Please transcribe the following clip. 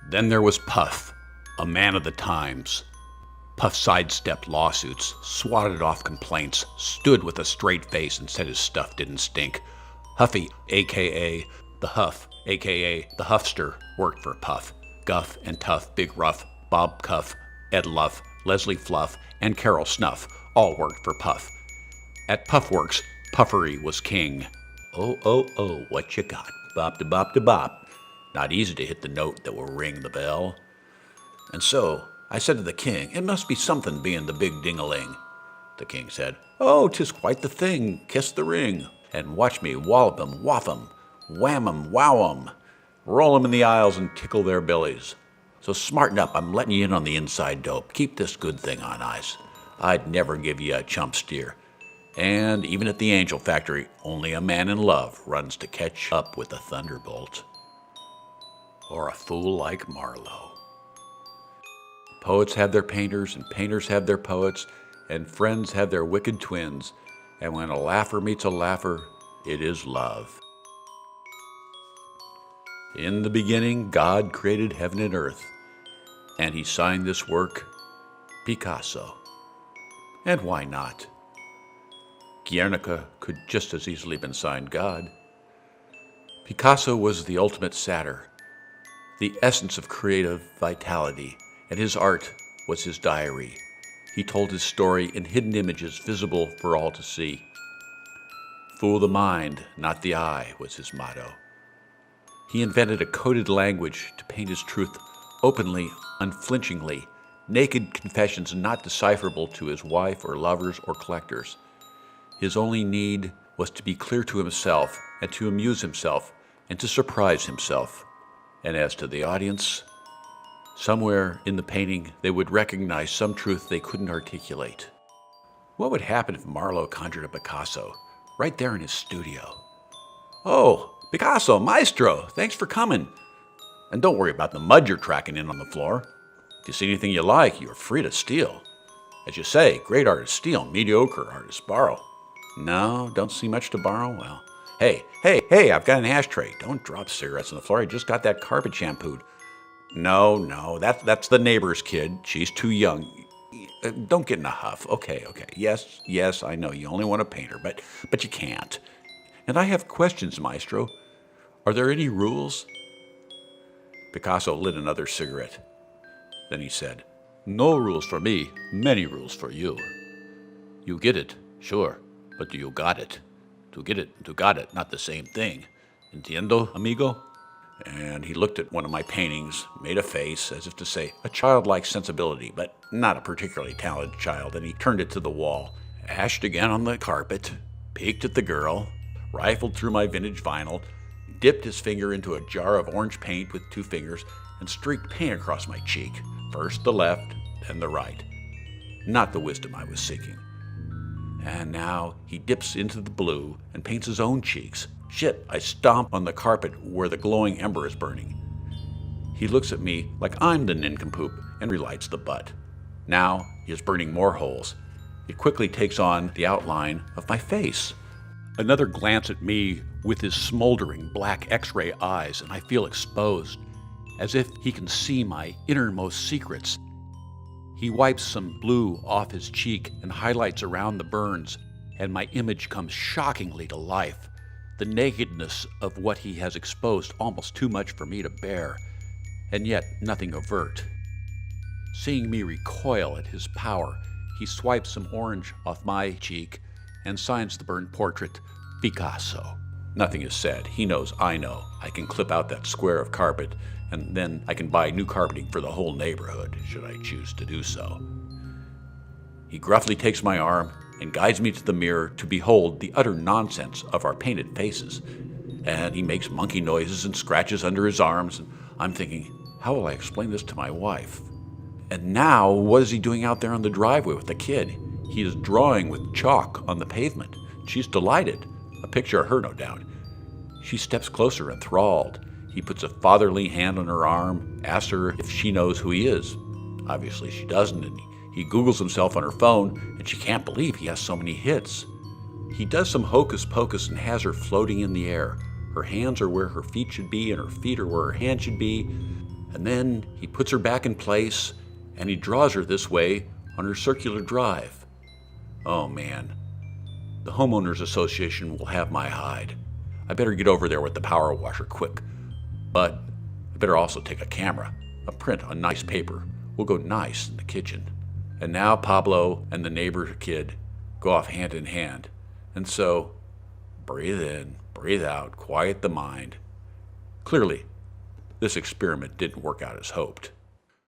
Then there was Puff, a man of the times. Puff sidestepped lawsuits, swatted off complaints, stood with a straight face and said his stuff didn't stink. Huffy, a.k.a. the Huff, a.k.a. the Huffster, worked for Puff. Guff and Tough, Big Ruff, Bob Cuff, Ed Luff, Leslie Fluff, and Carol Snuff all worked for Puff. At Puffworks, puffery was king. Oh, what you got? Bop da bop da bop. Not easy to hit the note that will ring the bell. And so I said to the king, it must be something being the big ding-a-ling. The king said, oh, 'tis quite the thing, kiss the ring, and watch me wallop 'em, waff 'em, wham 'em, wow 'em, roll 'em in the aisles and tickle their billies. So smarten up, I'm letting you in on the inside dope. Keep this good thing on ice. I'd never give you a chump steer. And even at the Angel Factory, only a man in love runs to catch up with a thunderbolt. Or a fool like Marlowe. Poets have their painters, and painters have their poets, and friends have their wicked twins. And when a laugher meets a laugher, it is love. In the beginning, God created heaven and earth, and he signed this work, Picasso. And why not? Guernica could just as easily been signed God. Picasso was the ultimate satyr, the essence of creative vitality, and his art was his diary. He told his story in hidden images visible for all to see. Fool the mind, not the eye, was his motto. He invented a coded language to paint his truth openly, unflinchingly, naked confessions not decipherable to his wife or lovers or collectors. His only need was to be clear to himself and to amuse himself and to surprise himself. And as to the audience, somewhere in the painting they would recognize some truth they couldn't articulate. What would happen if Marlowe conjured a Picasso right there in his studio? Oh, Picasso, maestro, thanks for coming. And don't worry about the mud you're tracking in on the floor. If you see anything you like, you're free to steal. As you say, great artists steal, mediocre artists borrow. No, don't see much to borrow? Well, hey, I've got an ashtray. Don't drop cigarettes on the floor. I just got that carpet shampooed. No, that's the neighbor's kid. She's too young. Don't get in a huff. Okay. Yes, I know you only want to paint her, but you can't. And I have questions, maestro. Are there any rules? Picasso lit another cigarette. Then he said, no rules for me, many rules for you. You get it, sure, but do you got it? To get it and to got it, not the same thing. Entiendo, amigo? And he looked at one of my paintings, made a face, as if to say, a childlike sensibility, but not a particularly talented child, and he turned it to the wall, ashed again on the carpet, peeked at the girl, rifled through my vintage vinyl, dipped his finger into a jar of orange paint with 2 fingers, and streaked paint across my cheek, first the left, then the right. Not the wisdom I was seeking. And now he dips into the blue and paints his own cheeks. Shit, I stomp on the carpet where the glowing ember is burning. He looks at me like I'm the nincompoop and relights the butt. Now he is burning more holes. It quickly takes on the outline of my face. Another glance at me with his smoldering black X-ray eyes, and I feel exposed, as if he can see my innermost secrets. He wipes some blue off his cheek and highlights around the burns, and my image comes shockingly to life. The nakedness of what he has exposed almost too much for me to bear, and yet nothing overt. Seeing me recoil at his power, he swipes some orange off my cheek and signs the burned portrait, Picasso. Nothing is said. He knows I know. I can clip out that square of carpet, and then I can buy new carpeting for the whole neighborhood, should I choose to do so. He gruffly takes my arm and guides me to the mirror to behold the utter nonsense of our painted faces. And he makes monkey noises and scratches under his arms, and I'm thinking, how will I explain this to my wife? And now, what is he doing out there on the driveway with the kid? He is drawing with chalk on the pavement. She's delighted. A picture of her, no doubt. She steps closer, enthralled. He puts a fatherly hand on her arm, asks her if she knows who he is. Obviously she doesn't, and he Googles himself on her phone, and she can't believe he has so many hits. He does some hocus pocus and has her floating in the air. Her hands are where her feet should be, and her feet are where her hands should be. And then he puts her back in place, and he draws her this way on her circular drive. Oh man, the homeowners association will have my hide. I better get over there with the power washer quick. But I better also take a camera. A print on nice paper will go nice in the kitchen. And now Pablo and the neighbor kid go off hand in hand. And so, breathe in, breathe out, quiet the mind. Clearly, this experiment didn't work out as hoped.